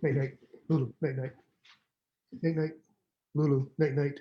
Night night, Lulu. Night night. Night night, Lulu. Night night.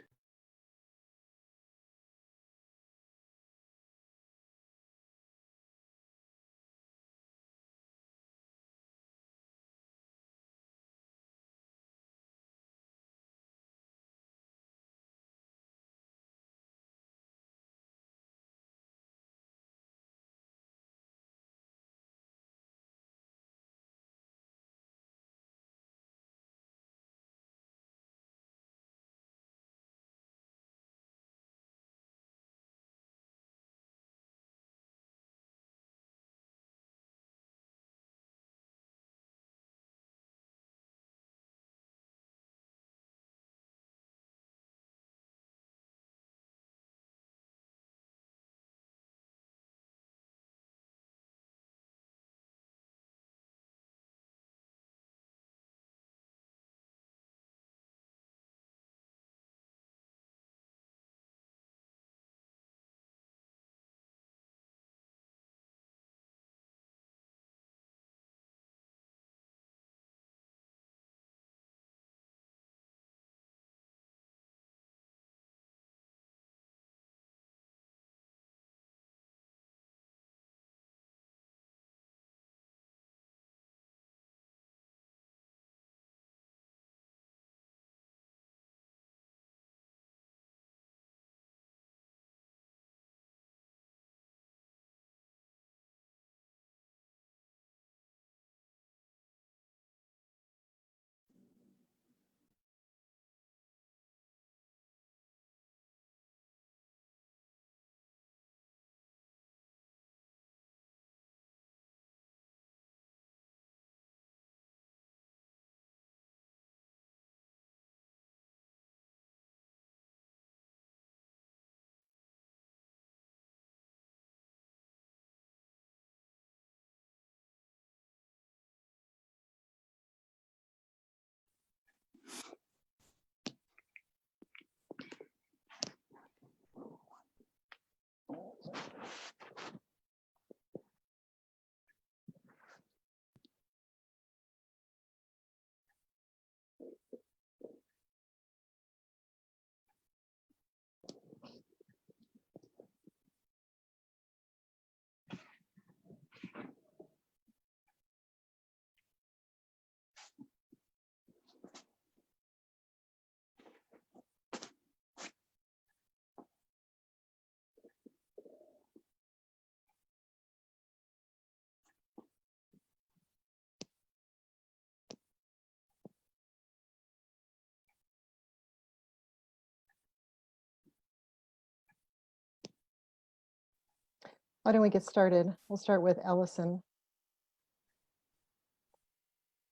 Why don't we get started? We'll start with Allison.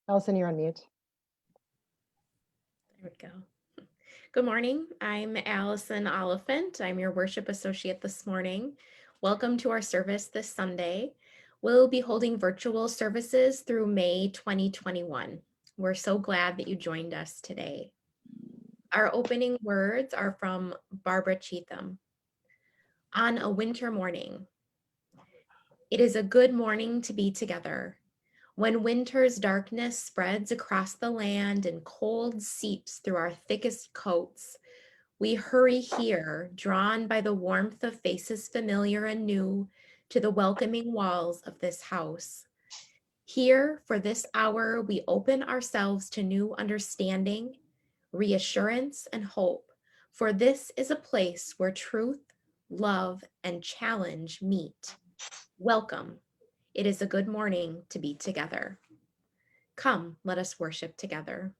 Allison, you're on mute. There we go. Good morning. I'm Allison Oliphant. I'm your worship associate this morning. Welcome to our service this Sunday. We'll be holding virtual services through May 2021. We're so glad that you joined us today. Our opening words are from Barbara Cheatham. On a winter morning, it is a good morning to be together. When winter's darkness spreads across the land and cold seeps through our thickest coats, we hurry here, drawn by the warmth of faces familiar and new, to the welcoming walls of this house. Here, for this hour, we open ourselves to new understanding, reassurance, and hope, for this is a place where truth, love, and challenge meet. Welcome. It is a good morning to be together. Come, let us worship together.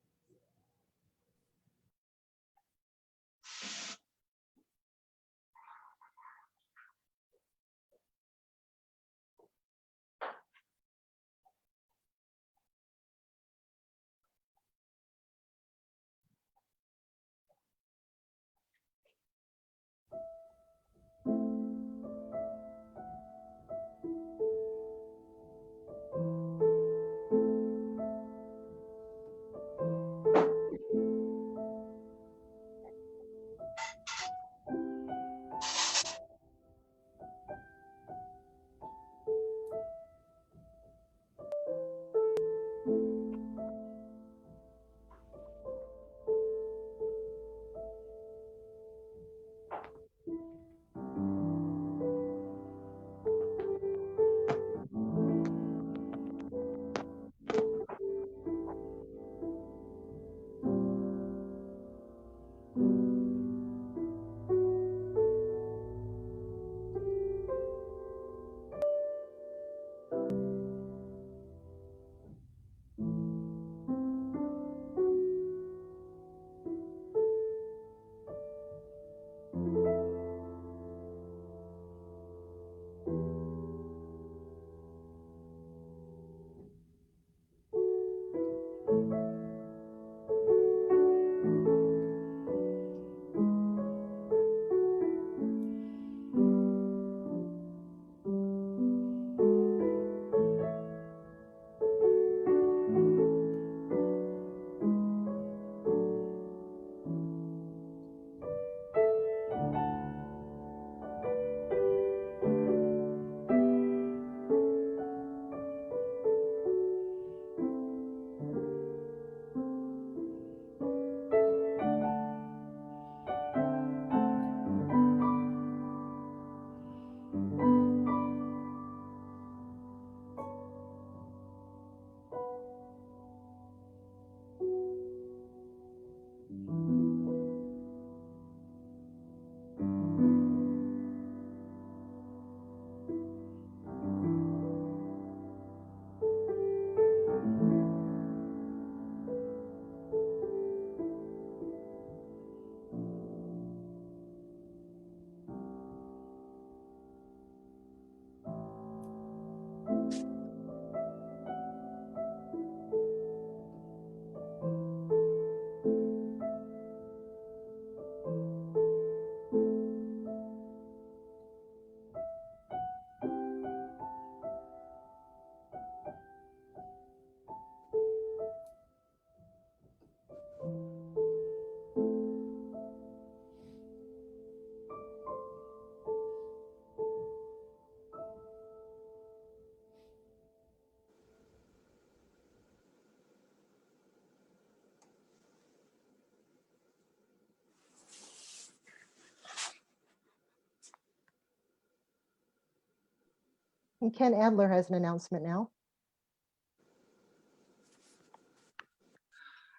And Ken Adler has an announcement now.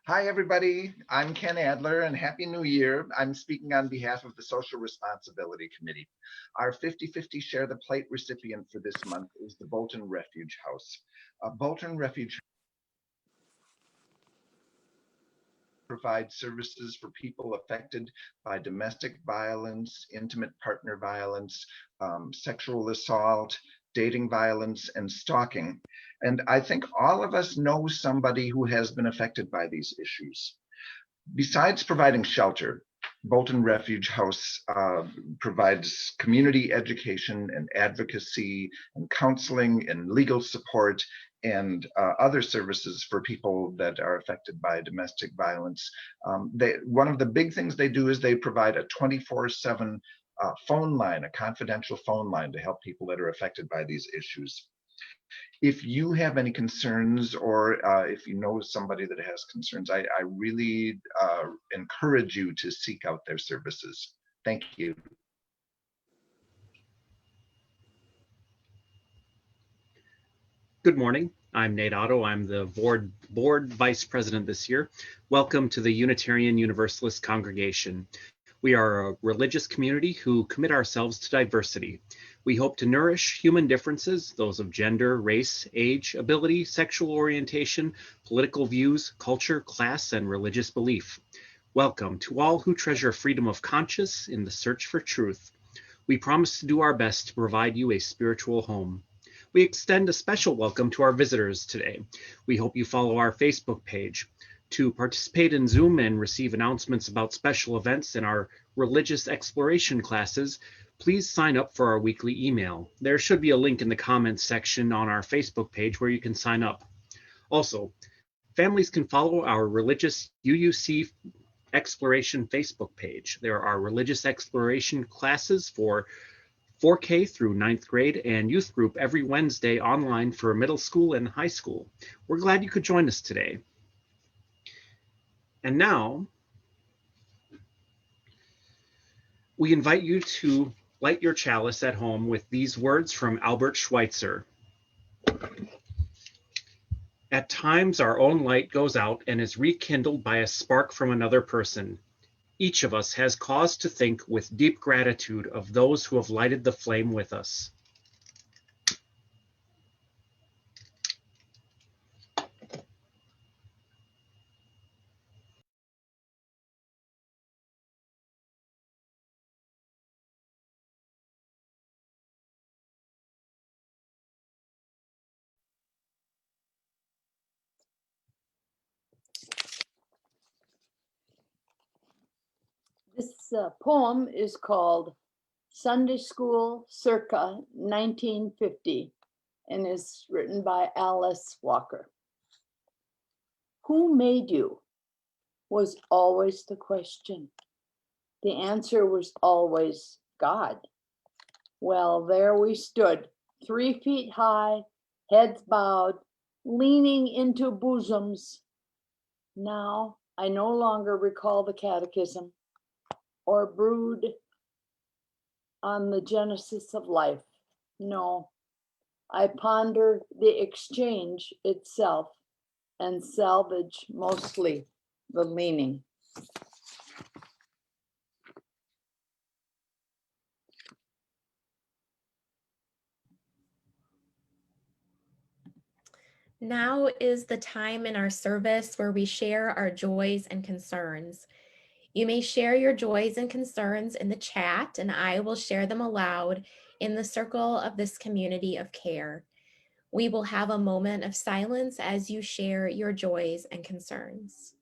Hi, everybody. I'm Ken Adler, and Happy New Year. I'm speaking on behalf of the Social Responsibility Committee. Our 50-50 Share the Plate recipient for this month is the Bolton Refuge House. Bolton Refuge provides services for people affected by domestic violence, intimate partner violence, sexual assault, dating violence, and stalking. And I think all of us know somebody who has been affected by these issues. Besides providing shelter, Bolton Refuge House provides community education and advocacy and counseling and legal support and other services for people that are affected by domestic violence. One of the big things they do is they provide a 24/7 phone line, a confidential phone line to help people that are affected by these issues. If you have any concerns, or if you know somebody that has concerns, I really encourage you to seek out their services. Thank you. Good morning. I'm Nate Otto. I'm the board vice president this year. Welcome to the Unitarian Universalist congregation. We are a religious community who commit ourselves to diversity. We hope to nourish human differences, those of gender, race, age, ability, sexual orientation, political views, culture, class, and religious belief. Welcome to all who treasure freedom of conscience in the search for truth. We promise to do our best to provide you a spiritual home. We extend a special welcome to our visitors today. We hope you follow our Facebook page. To participate in Zoom and receive announcements about special events in our religious exploration classes, please sign up for our weekly email. There should be a link in the comments section on our Facebook page where you can sign up. Also, families can follow our religious UUC exploration Facebook page. There are religious exploration classes for 4K through 9th grade and youth group every Wednesday online for middle school and high school. We're glad you could join us today. And now, we invite you to light your chalice at home with these words from Albert Schweitzer. At times, our own light goes out and is rekindled by a spark from another person. Each of us has cause to think with deep gratitude of those who have lighted the flame with us. poem is called Sunday School circa 1950 and is written by Alice Walker. Who made you was always the question. The answer was always God. Well, there we stood, 3 feet high, heads bowed, leaning into bosoms. Now I no longer recall the catechism or brood on the genesis of life. No, I ponder the exchange itself and salvage mostly the leaning. Now is the time in our service where we share our joys and concerns. You may share your joys and concerns in the chat, and I will share them aloud in the circle of this community of care. We will have a moment of silence as you share your joys and concerns.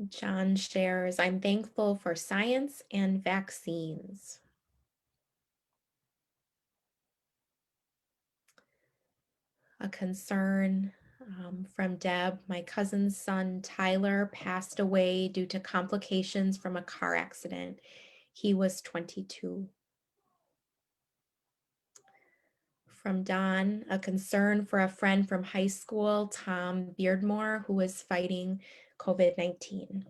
John shares, I'm thankful for science and vaccines. A concern from Deb, my cousin's son Tyler passed away due to complications from a car accident. He was 22. From Don, a concern for a friend from high school, Tom Beardmore, who is fighting COVID-19.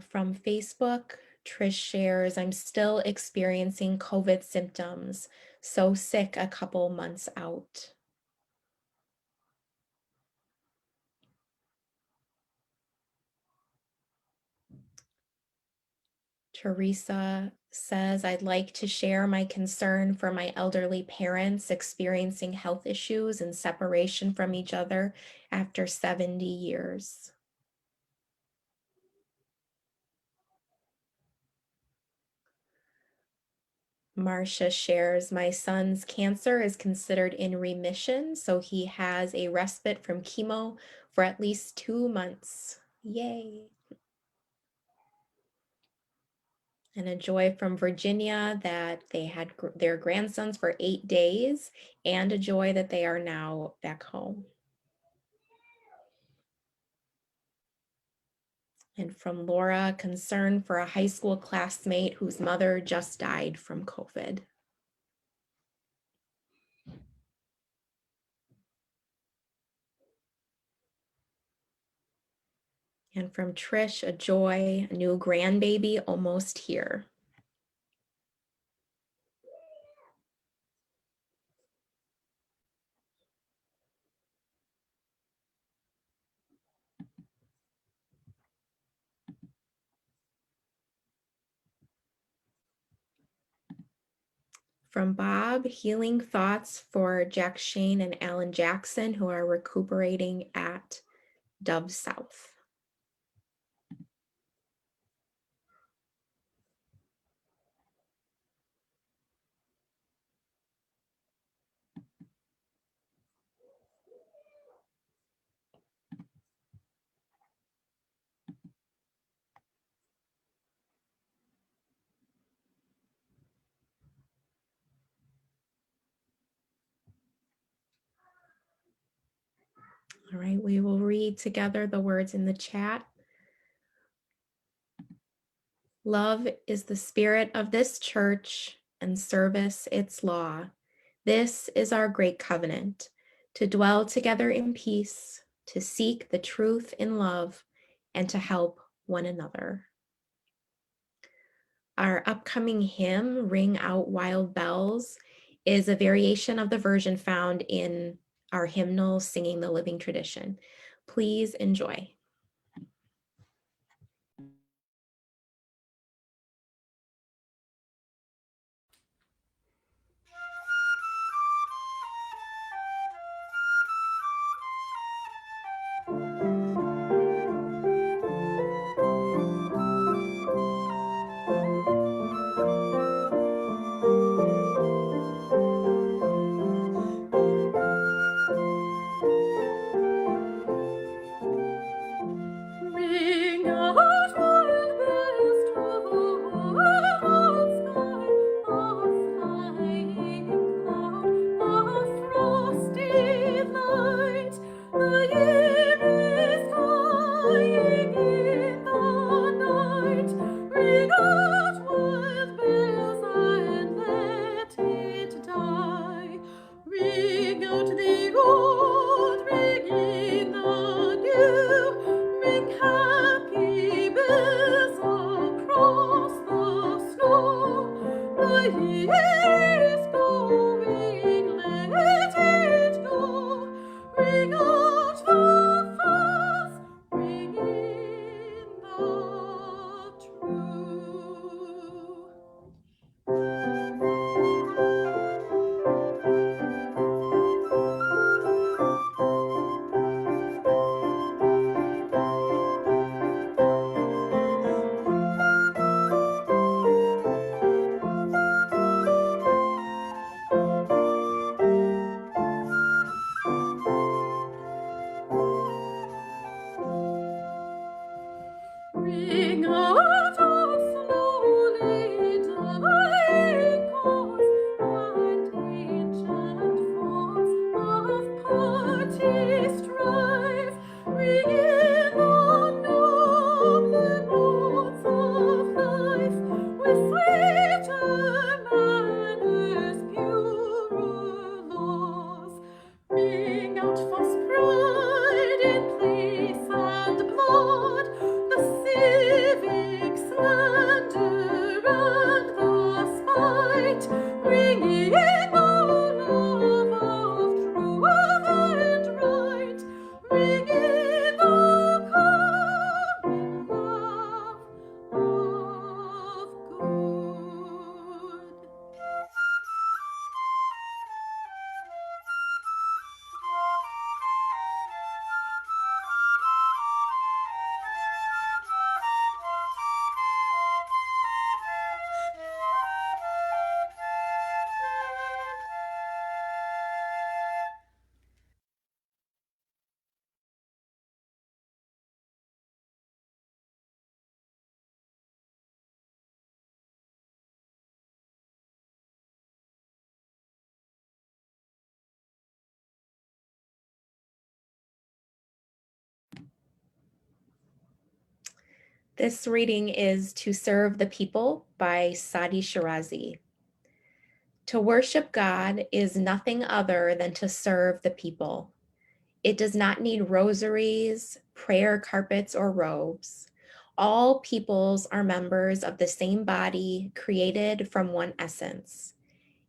From Facebook, Trish shares, I'm still experiencing COVID symptoms, so sick a couple months out. Teresa says, I'd like to share my concern for my elderly parents experiencing health issues and separation from each other after 70 years. Marcia shares, my son's cancer is considered in remission, so he has a respite from chemo for at least 2 months. Yay. And a joy from Virginia that they had their grandsons for 8 days, and a joy that they are now back home. And from Laura, concern for a high school classmate whose mother just died from COVID. And from Trish, a joy, a new grandbaby almost here. From Bob, healing thoughts for Jack Shane and Alan Jackson, who are recuperating at Dove South. All right, we will read together the words in the chat. Love is the spirit of this church and service its law. This is our great covenant, to dwell together in peace, to seek the truth in love, and to help one another. Our upcoming hymn, Ring Out Wild Bells, is a variation of the version found in our hymnal, Singing the Living Tradition. Please enjoy. Ring out wild bells to the wild sky, a flying cloud, a frosty light. The year is dying in the night. Ring out wild bells and let it die. Ring out the old, ring in the new. Ring happy bells across the snow. The year is going, let it go. Ring out the false, ring in the true. Ring out of slowly dying chords and ancient forms of party strife. Ring in the noble notes of life with sweeter manners, purer laws. Ring out false pride in place and blood, the civic slander and the spite, ringing in the love of truth and right, ringing in the common love of good. This reading is To Serve the People by Sadi Shirazi. To worship God is nothing other than to serve the people. It does not need rosaries, prayer carpets, or robes. All peoples are members of the same body, created from one essence.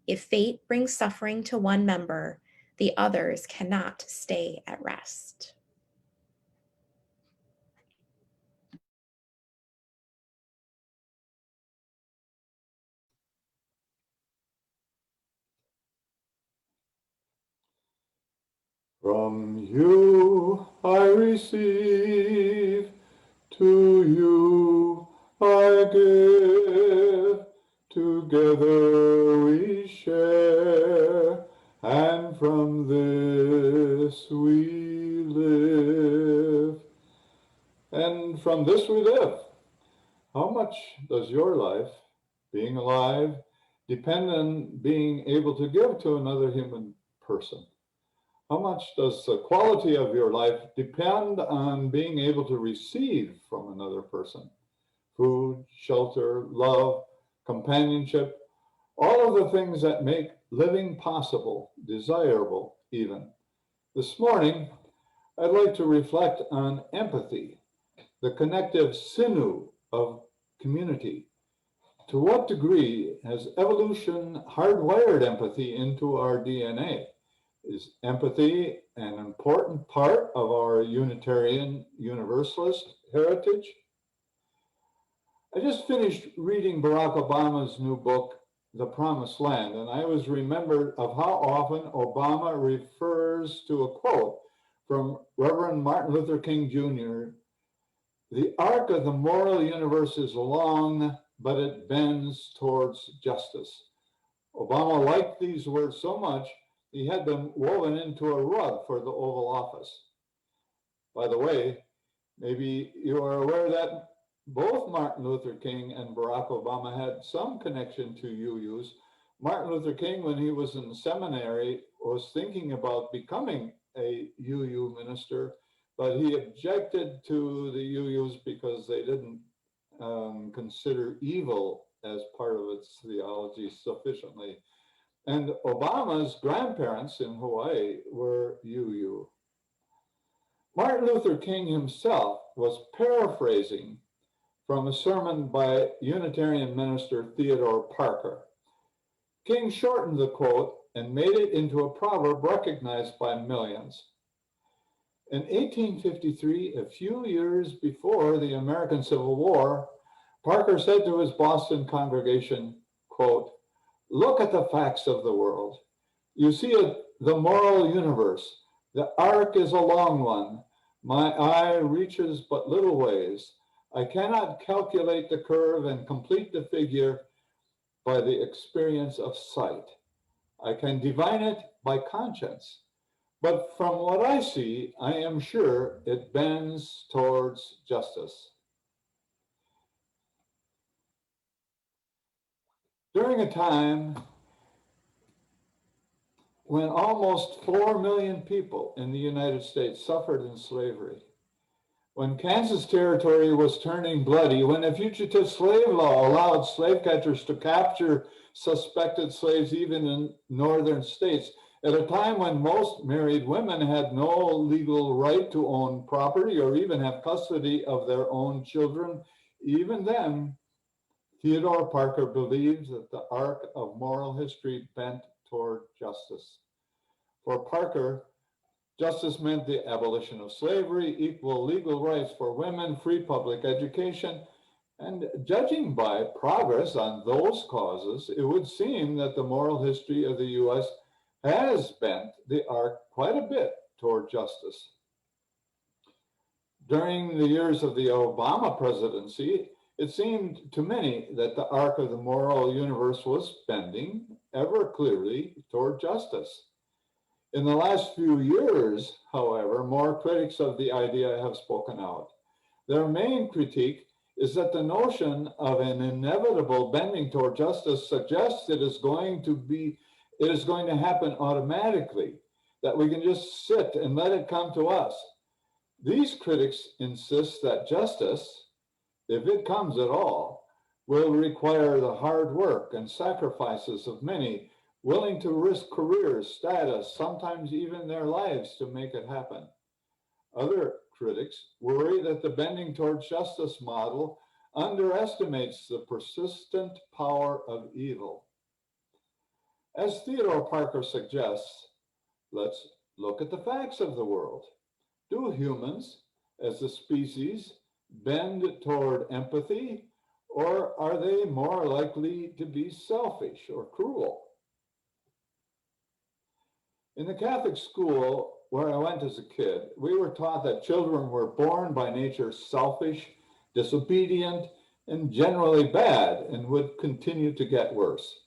If fate brings suffering to one member, the others cannot stay at rest. From you I receive, to you I give, together we share, and from this we live. And from this we live. How much does your life, being alive, depend on being able to give to another human person? How much does the quality of your life depend on being able to receive from another person? Food, shelter, love, companionship, All of the things that make living possible, desirable even. This morning, I'd like to reflect on empathy, the connective sinew of community. To what degree has evolution hardwired empathy into our DNA? Is empathy an important part of our Unitarian Universalist heritage? I just finished reading Barack Obama's new book, The Promised Land, and I was remembered of how often Obama refers to a quote from Reverend Martin Luther King Jr. "The arc of the moral universe is long, but it bends towards justice." Obama liked these words so much, he had them woven into a rug for the Oval Office. By the way, maybe you are aware that both Martin Luther King and Barack Obama had some connection to UUs. Martin Luther King, when he was in seminary, was thinking about becoming a UU minister, but he objected to the UUs because they didn't consider evil as part of its theology sufficiently. And Obama's grandparents in Hawaii were UU. Martin Luther King himself was paraphrasing from a sermon by Unitarian minister Theodore Parker. King shortened the quote and made it into a proverb recognized by millions. In 1853, a few years before the American Civil War, Parker said to his Boston congregation, quote, "Look at the facts of the world. You see the moral universe. The arc is a long one. My eye reaches but little ways. I cannot calculate the curve and complete the figure by the experience of sight. I can divine it by conscience. But from what I see, I am sure it bends towards justice." During a time when almost 4 million people in the United States suffered in slavery, when Kansas Territory was turning bloody, when a fugitive slave law allowed slave catchers to capture suspected slaves even in northern states, at a time when most married women had no legal right to own property or even have custody of their own children, even then, Theodore Parker believes that the arc of moral history bent toward justice. For Parker, justice meant the abolition of slavery, equal legal rights for women, free public education, and judging by progress on those causes, it would seem that the moral history of the U.S. has bent the arc quite a bit toward justice. During the years of the Obama presidency, it seemed to many that the arc of the moral universe was bending ever clearly toward justice. In the last few years, however, more critics of the idea have spoken out. Their main critique is that the notion of an inevitable bending toward justice suggests it is going to happen automatically, that we can just sit and let it come to us. These critics insist that justice, if it comes at all, will require the hard work and sacrifices of many willing to risk careers, status, sometimes even their lives to make it happen. Other critics worry that the bending towards justice model underestimates the persistent power of evil. As Theodore Parker suggests, let's look at the facts of the world. Do humans, as a species, bend toward empathy, or are they more likely to be selfish or cruel? In the Catholic school where I went as a kid, we were taught that children were born by nature selfish, disobedient, and generally bad, and would continue to get worse.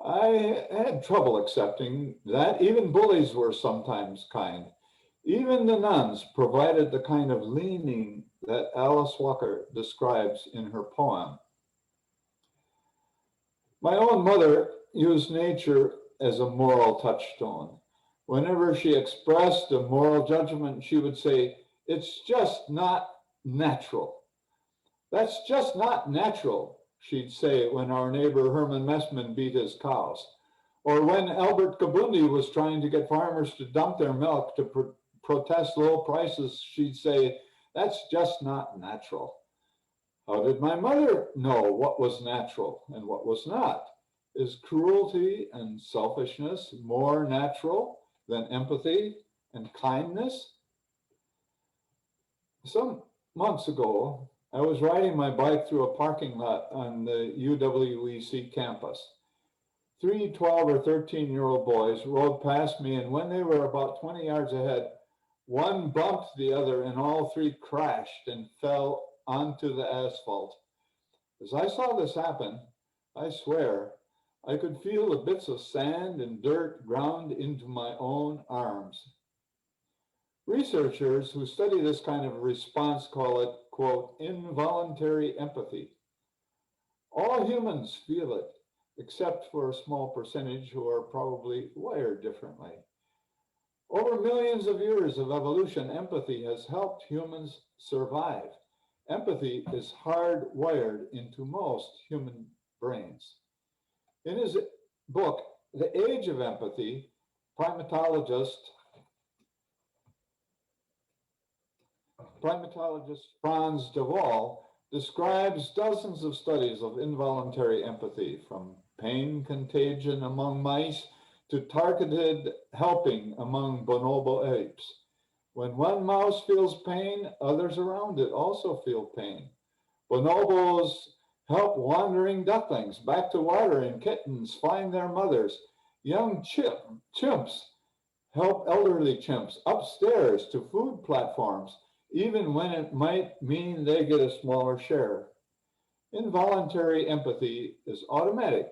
I had trouble accepting that. Even bullies were sometimes kind. Even the nuns provided the kind of leaning that Alice Walker describes in her poem. My own mother used nature as a moral touchstone. Whenever she expressed a moral judgment, she would say, "It's just not natural." That's just not natural. she'd say when our neighbor Herman Messman beat his cows. Or when Albert Kabundi was trying to get farmers to dump their milk to protest low prices, she'd say, that's just not natural. How did my mother know what was natural and what was not? Is cruelty and selfishness more natural than empathy and kindness? Some months ago, I was riding my bike through a parking lot on the UWEC campus. 3 12 or 13-year-old boys rode past me, and when they were about 20 yards ahead, one bumped the other and all three crashed and fell onto the asphalt. As I saw this happen, I swear, I could feel the bits of sand and dirt ground into my own arms. Researchers who study this kind of response call it, quote, involuntary empathy. All humans feel it, except for a small percentage who are probably wired differently. Over millions of years of evolution, empathy has helped humans survive. Empathy is hardwired into most human brains. In his book, The Age of Empathy, primatologist Franz de Waal describes dozens of studies of involuntary empathy, from pain contagion among mice to targeted helping among bonobo apes. When one mouse feels pain, others around it also feel pain. Bonobos help wandering ducklings back to water, and kittens find their mothers. Young chimps help elderly chimps upstairs to food platforms, even when it might mean they get a smaller share. Involuntary empathy is automatic,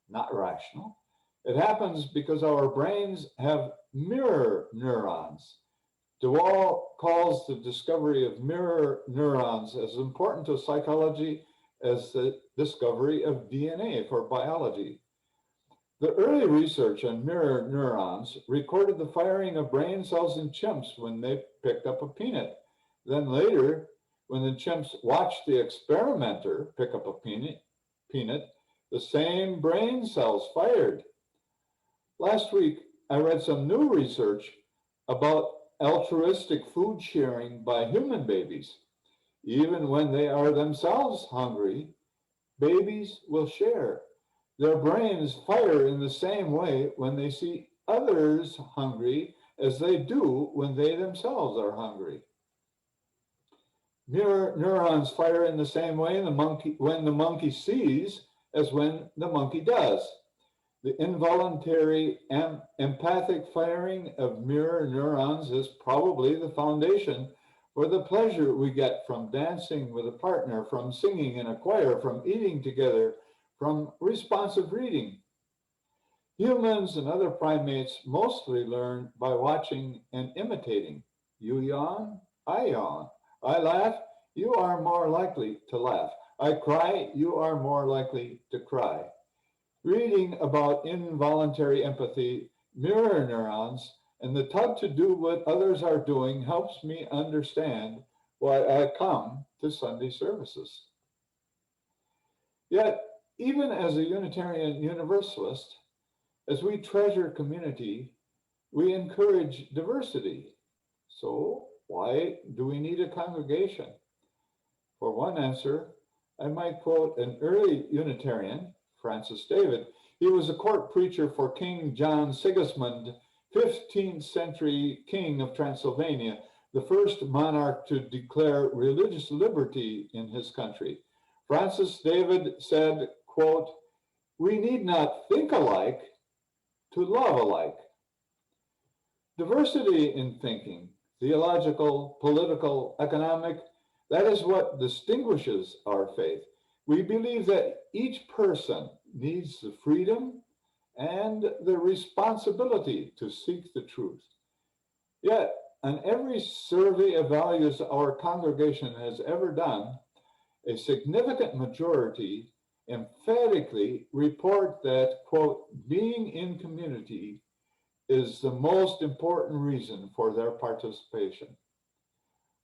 not rational. It happens because our brains have mirror neurons. De Waal calls the discovery of mirror neurons as important to psychology as the discovery of DNA for biology. The early research on mirror neurons recorded the firing of brain cells in chimps when they picked up a peanut. Then later, when the chimps watched the experimenter pick up a peanut, the same brain cells fired. Last week, I read some new research about altruistic food sharing by human babies. Even when they are themselves hungry, babies will share. Their brains fire in the same way when they see others hungry as they do when they themselves are hungry. Mirror neurons fire in the same way when the monkey sees as when the monkey does. The involuntary empathic firing of mirror neurons is probably the foundation for the pleasure we get from dancing with a partner, from singing in a choir, from eating together, from responsive reading. Humans and other primates mostly learn by watching and imitating. You yawn, I yawn. I laugh, you are more likely to laugh. I cry, you are more likely to cry. Reading about involuntary empathy, mirror neurons, and the tug to do what others are doing helps me understand why I come to Sunday services. Yet, even as a Unitarian Universalist, as we treasure community, we encourage diversity. So, why do we need a congregation? For one answer, I might quote an early Unitarian, Francis David. He was a court preacher for King John Sigismund, 15th century king of Transylvania, the first monarch to declare religious liberty in his country. Francis David said, quote, "We need not think alike to love alike." Diversity in thinking, theological, political, economic, that is what distinguishes our faith. We believe that each person needs the freedom and the responsibility to seek the truth. Yet, on every survey of values our congregation has ever done, a significant majority emphatically report that, quote, being in community is the most important reason for their participation.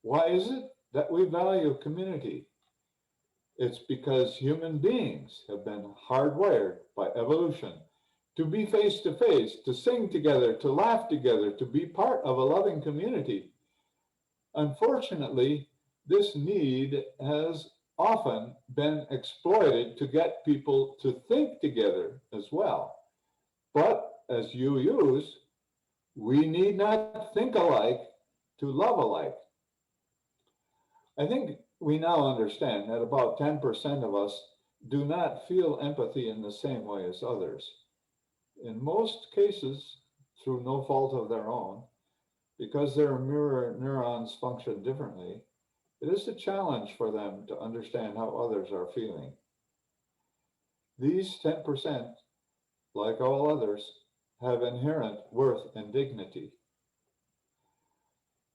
Why is it that we value community? It's because human beings have been hardwired by evolution to be face to face, to sing together, to laugh together, to be part of a loving community. Unfortunately, this need has often been exploited to get people to think together as well. But as UUs, we need not think alike to love alike. I think we now understand that about 10% of us do not feel empathy in the same way as others. In most cases, through no fault of their own, because their mirror neurons function differently, it is a challenge for them to understand how others are feeling. These 10%, like all others, have inherent worth and dignity.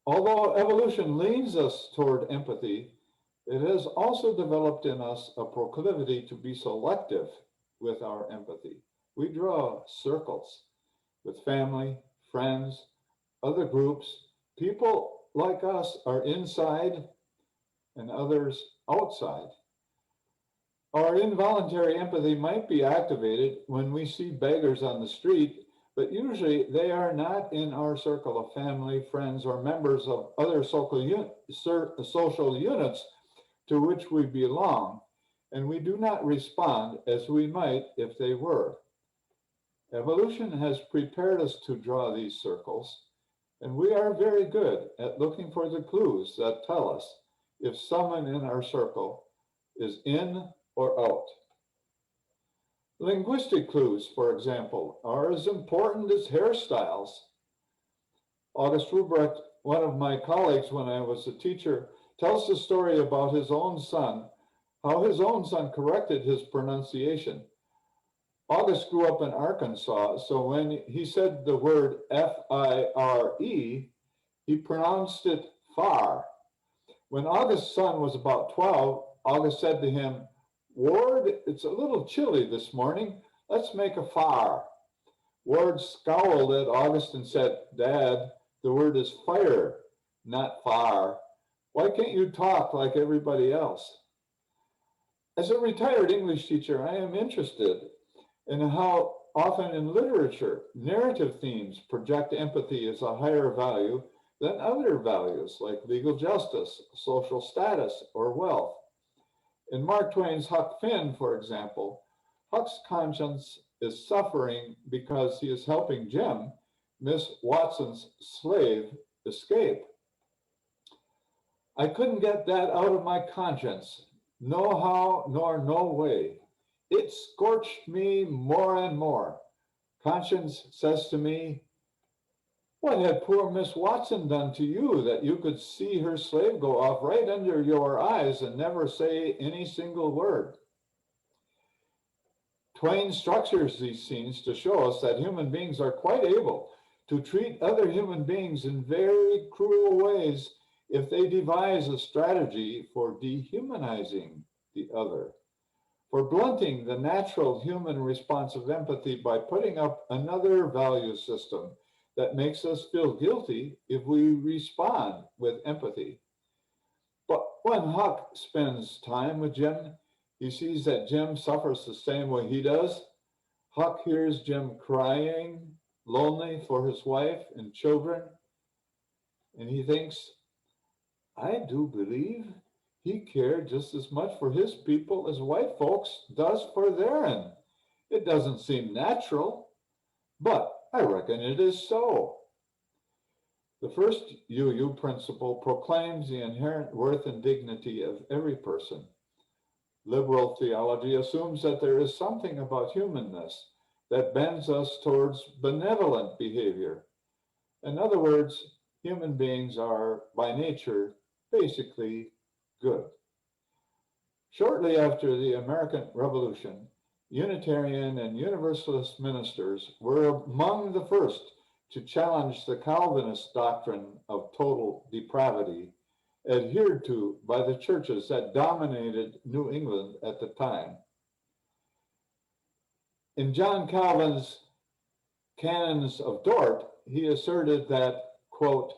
Although evolution leans us toward empathy, it has also developed in us a proclivity to be selective with our empathy. We draw circles with family, friends, other groups. People like us are inside and others outside. Our involuntary empathy might be activated when we see beggars on the street, but usually they are not in our circle of family, friends, or members of other social units to which we belong, and we do not respond as we might if they were. Evolution has prepared us to draw these circles, and we are very good at looking for the clues that tell us if someone in our circle is in or out. Linguistic clues, for example, are as important as hairstyles. August Rubrecht, one of my colleagues when I was a teacher, tells the story about his own son, how his own son corrected his pronunciation. August grew up in Arkansas, so when he said the word F-I-R-E, he pronounced it far. When August's son was about 12, August said to him, "Ward, it's a little chilly this morning. Let's make a fire." Ward scowled at August and said, "Dad, the word is fire, not fire. Why can't you talk like everybody else?" As a retired English teacher, I am interested in how often in literature, narrative themes project empathy as a higher value than other values like legal justice, social status, or wealth. In Mark Twain's Huck Finn, for example, Huck's conscience is suffering because he is helping Jim, Miss Watson's slave, escape. I couldn't get that out of my conscience, no how nor no way. It scorched me more and more. Conscience says to me, "What had poor Miss Watson done to you that you could see her slave go off right under your eyes and never say any single word?" Twain structures these scenes to show us that human beings are quite able to treat other human beings in very cruel ways if they devise a strategy for dehumanizing the other, for blunting the natural human response of empathy by putting up another value system that makes us feel guilty if we respond with empathy. But when Huck spends time with Jim, he sees that Jim suffers the same way he does. Huck hears Jim crying, lonely for his wife and children, and he thinks, "I do believe he cared just as much for his people as white folks does for theirs. It doesn't seem natural, but I reckon it is so." The first UU principle proclaims the inherent worth and dignity of every person. Liberal theology assumes that there is something about humanness that bends us towards benevolent behavior. In other words, human beings are by nature basically good. Shortly after the American Revolution, Unitarian and Universalist ministers were among the first to challenge the Calvinist doctrine of total depravity adhered to by the churches that dominated New England at the time. In John Calvin's Canons of Dort, he asserted that, quote,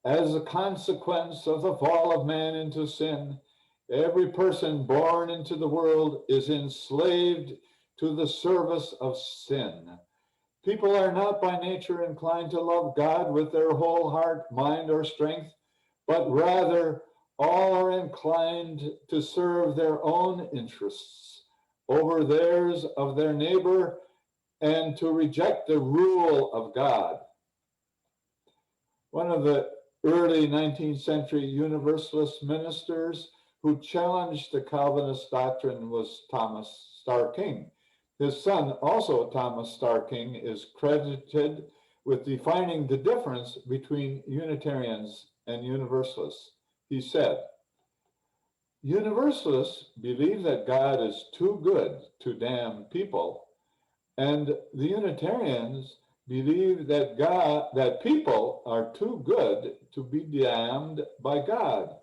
"as a consequence of the fall of man into sin, Every person born into the world is enslaved to the service of sin. People are not by nature inclined to love God with their whole heart, mind, or strength, but rather all are inclined to serve their own interests over theirs of their neighbor and to reject the rule of God. One of the early 19th century Universalist ministers who challenged the Calvinist doctrine was Thomas Starr King. His son, also Thomas Starr King, is credited with defining the difference between Unitarians and Universalists. He said, Universalists believe that God is too good to damn people, and the Unitarians believe that people are too good to be damned by God.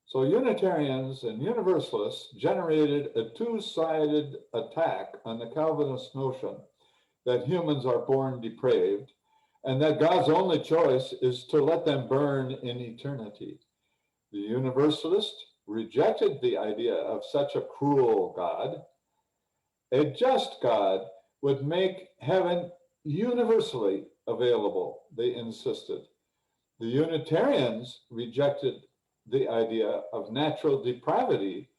So Unitarians and Universalists generated a two-sided attack on the Calvinist notion that humans are born depraved and that God's only choice is to let them burn in eternity. The Universalists rejected the idea of such a cruel God. A just God would make heaven universally available, they insisted. The Unitarians rejected the idea of natural depravity,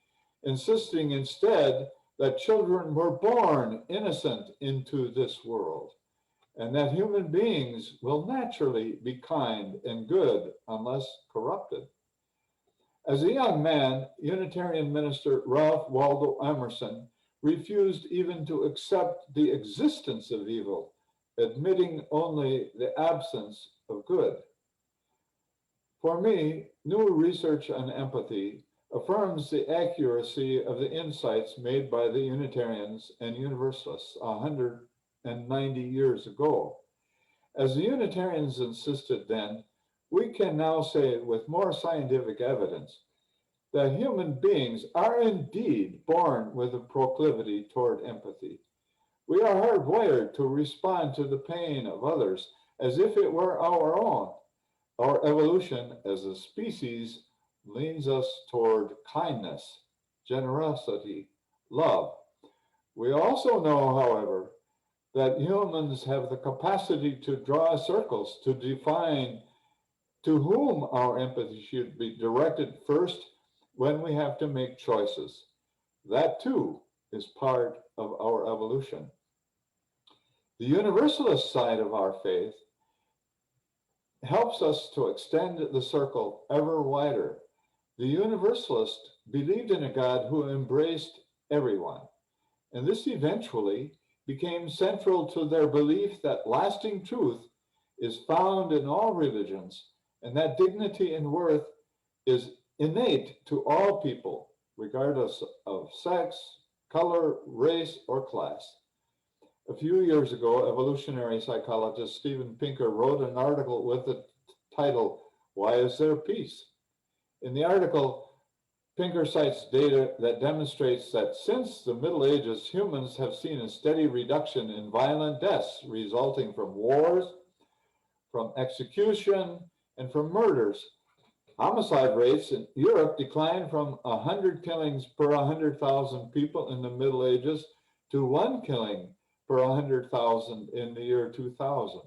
insisting instead that children were born innocent into this world, and that human beings will naturally be kind and good unless corrupted. As a young man, Unitarian minister Ralph Waldo Emerson refused even to accept the existence of evil, admitting only the absence of good. For me, new research on empathy affirms the accuracy of the insights made by the Unitarians and Universalists 190 years ago. As the Unitarians insisted then, we can now say with more scientific evidence that human beings are indeed born with a proclivity toward empathy. We are hardwired to respond to the pain of others as if it were our own. Our evolution as a species leans us toward kindness, generosity, love. We also know, however, that humans have the capacity to draw circles to define to whom our empathy should be directed first when we have to make choices. That too is part of our evolution. The Universalist side of our faith helps us to extend the circle ever wider. The Universalists believed in a God who embraced everyone, and this eventually became central to their belief that lasting truth is found in all religions and that dignity and worth is innate to all people, regardless of sex, color, race, or class. A few years ago, evolutionary psychologist Steven Pinker wrote an article with the title, Why Is There Peace? In the article, Pinker cites data that demonstrates that since the Middle Ages, humans have seen a steady reduction in violent deaths resulting from wars, from execution, and from murders. Homicide rates in Europe declined from 100 killings per 100,000 people in the Middle Ages to 1 killing per 100,000 in the year 2000.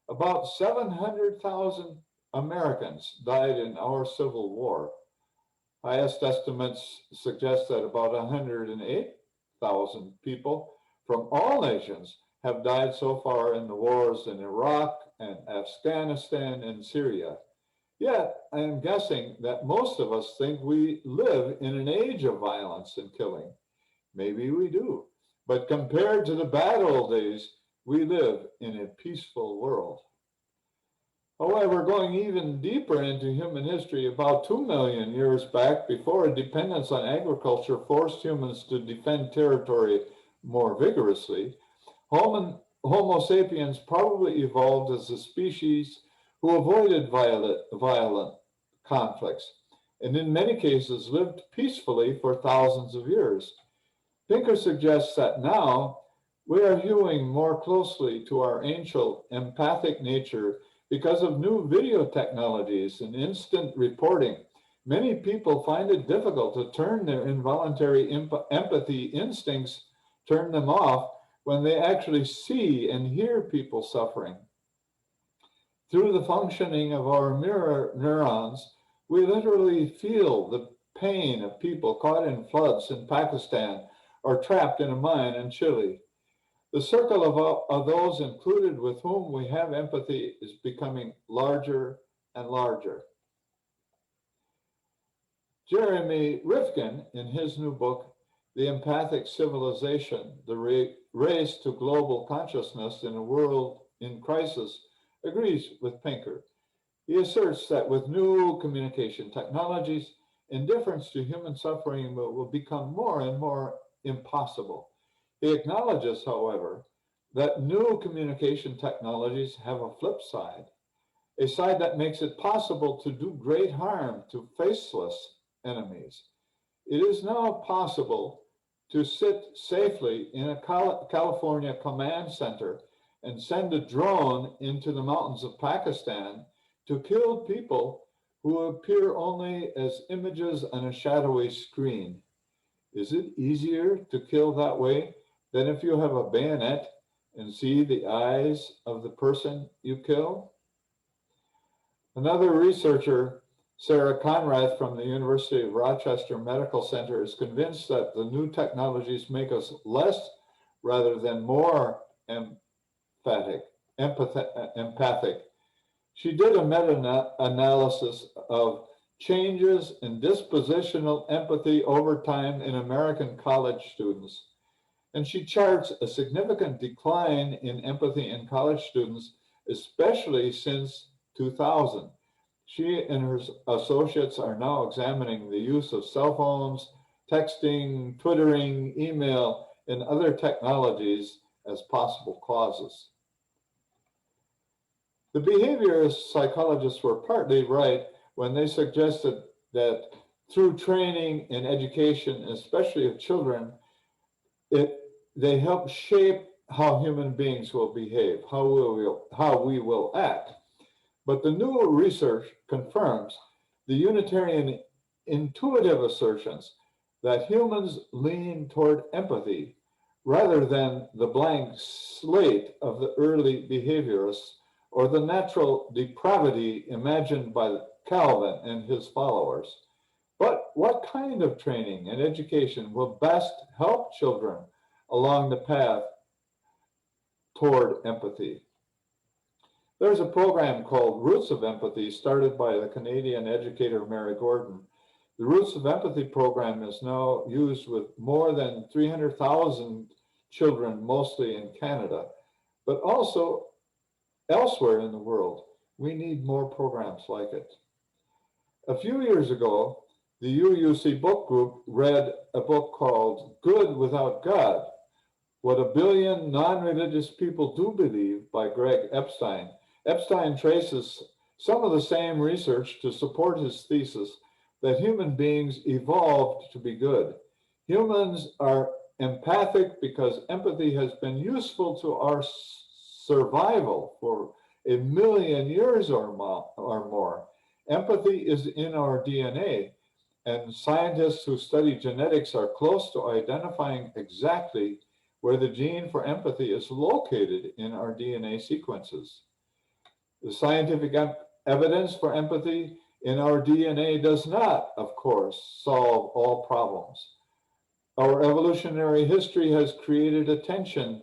About 700,000 Americans died in our Civil War. Highest estimates suggest that about 108,000 people from all nations have died so far in the wars in Iraq and Afghanistan and Syria. Yet, I am guessing that most of us think we live in an age of violence and killing. Maybe we do. But compared to the bad old days, we live in a peaceful world. However, going even deeper into human history, about 2 million years back, before a dependence on agriculture forced humans to defend territory more vigorously, Homo sapiens probably evolved as a species who avoided violent conflicts, and in many cases lived peacefully for thousands of years. Pinker suggests that now we are hewing more closely to our ancient empathic nature because of new video technologies and instant reporting, Many people find it difficult to turn their involuntary empathy instincts, turn them off when they actually see and hear people suffering. Through the functioning of our mirror neurons, we literally feel the pain of people caught in floods in Pakistan or trapped in a mine in Chile. The circle of those included with whom we have empathy is becoming larger and larger. Jeremy Rifkin, in his new book, The Empathic Civilization, The Race to Global Consciousness in a World in Crisis, agrees with Pinker. He asserts that with new communication technologies, indifference to human suffering will become more and more impossible. He acknowledges, however, that new communication technologies have a flip side, a side that makes it possible to do great harm to faceless enemies. It is now possible to sit safely in a California command center and send a drone into the mountains of Pakistan to kill people who appear only as images on a shadowy screen. Is it easier to kill that way than if you have a bayonet and see the eyes of the person you kill? Another researcher, Sarah Conrad from the University of Rochester Medical Center, is convinced that the new technologies make us less rather than more empathic. She did a meta-analysis of changes in dispositional empathy over time in American college students. And she charts a significant decline in empathy in college students, especially since 2000. She and her associates are now examining the use of cell phones, texting, Twittering, email, and other technologies as possible causes. The behaviorist psychologists were partly right when they suggested that through training and education, especially of children, they help shape how human beings will behave, how we will act. But the new research confirms the Unitarian intuitive assertions that humans lean toward empathy rather than the blank slate of the early behaviorists or the natural depravity imagined by Calvin and his followers. But what kind of training and education will best help children along the path toward empathy? There's a program called Roots of Empathy started by the Canadian educator Mary Gordon. The Roots of Empathy program is now used with more than 300,000 children, mostly in Canada, but also elsewhere in the world. We need more programs like it. A few years ago, the UUC book group read a book called Good Without God, What a Billion Non-Religious People Do Believe by Greg Epstein. Epstein traces some of the same research to support his thesis that human beings evolved to be good. Humans are empathic because empathy has been useful to our survival for 1 million years or more. Empathy is in our DNA, and scientists who study genetics are close to identifying exactly where the gene for empathy is located in our DNA sequences. The scientific evidence for empathy in our DNA does not, of course, solve all problems. Our evolutionary history has created a tension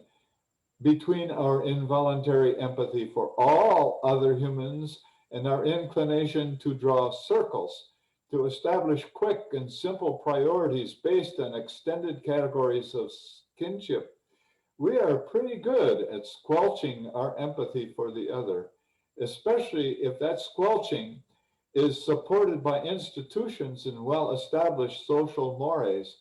between our involuntary empathy for all other humans and our inclination to draw circles, to establish quick and simple priorities based on extended categories of kinship. We are pretty good at squelching our empathy for the other, especially if that squelching is supported by institutions and well-established social mores.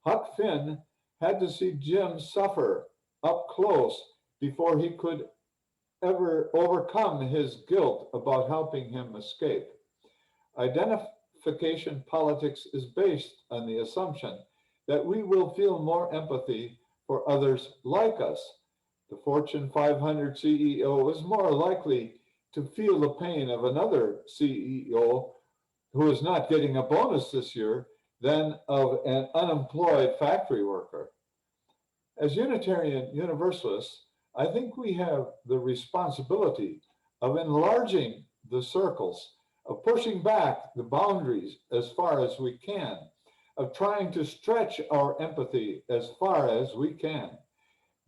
Huck Finn had to see Jim suffer up close before he could ever overcome his guilt about helping him escape. Identification politics is based on the assumption that we will feel more empathy for others like us. The Fortune 500 CEO is more likely to feel the pain of another CEO who is not getting a bonus this year than of an unemployed factory worker. As Unitarian Universalists, I think we have the responsibility of enlarging the circles, of pushing back the boundaries as far as we can, of trying to stretch our empathy as far as we can.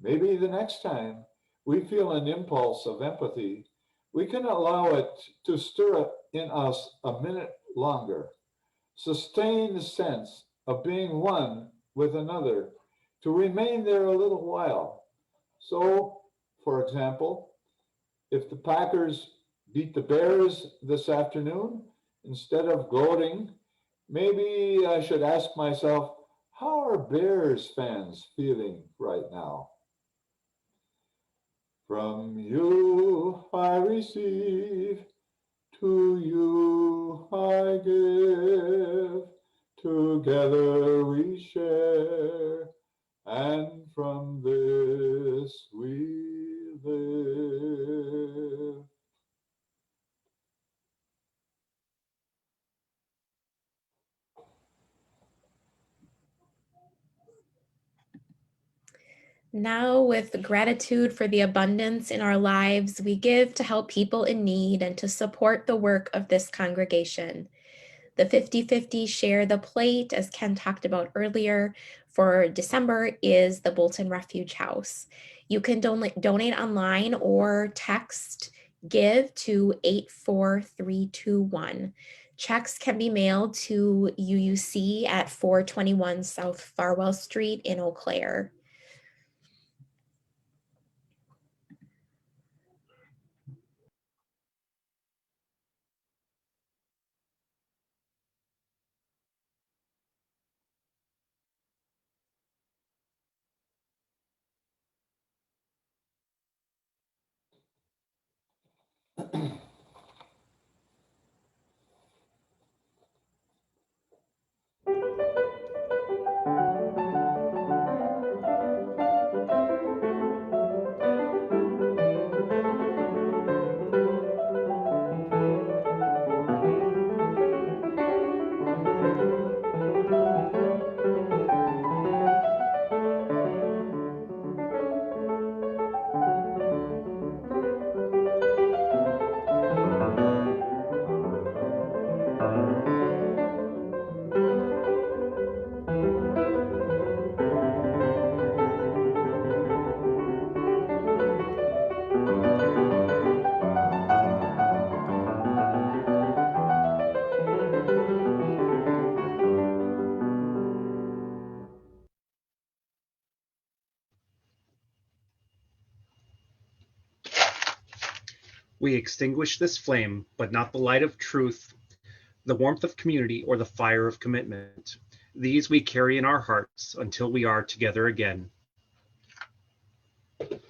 Maybe the next time we feel an impulse of empathy, we can allow it to stir it in us a minute longer. Sustain the sense of being one with another, to remain there a little while. So, for example, if the Packers beat the Bears this afternoon, instead of gloating, maybe I should ask myself, how are Bears fans feeling right now? From you I receive, to you I give, together we share, and from this we live. Now, with gratitude for the abundance in our lives, we give to help people in need and to support the work of this congregation. The 50-50 Share the Plate, as Ken talked about earlier, for December is the Bolton Refuge House. You can donate online or text GIVE to 84321. Checks can be mailed to UUC at 421 South Farwell Street in Eau Claire. We extinguish this flame, but not the light of truth, the warmth of community, or the fire of commitment. These we carry in our hearts until we are together again. The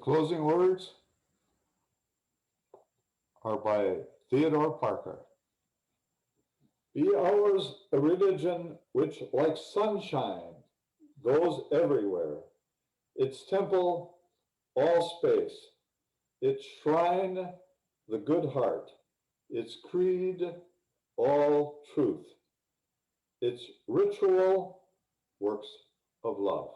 closing words are by Theodore Parker. Be ours a religion which, like sunshine, goes everywhere. Its temple, all space. Its shrine, the good heart. Its creed, all truth. Its ritual, works of love.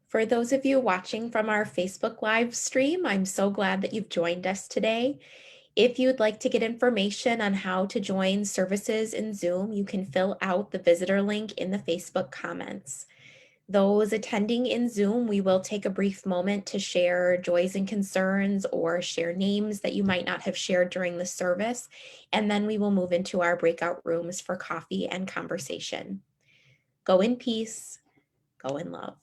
For those of you watching from our Facebook live stream, I'm so glad that you've joined us today. If you'd like to get information on how to join services in Zoom, you can fill out the visitor link in the Facebook comments. Those attending in Zoom, we will take a brief moment to share joys and concerns or share names that you might not have shared during the service, and then we will move into our breakout rooms for coffee and conversation. Go in peace, go in love.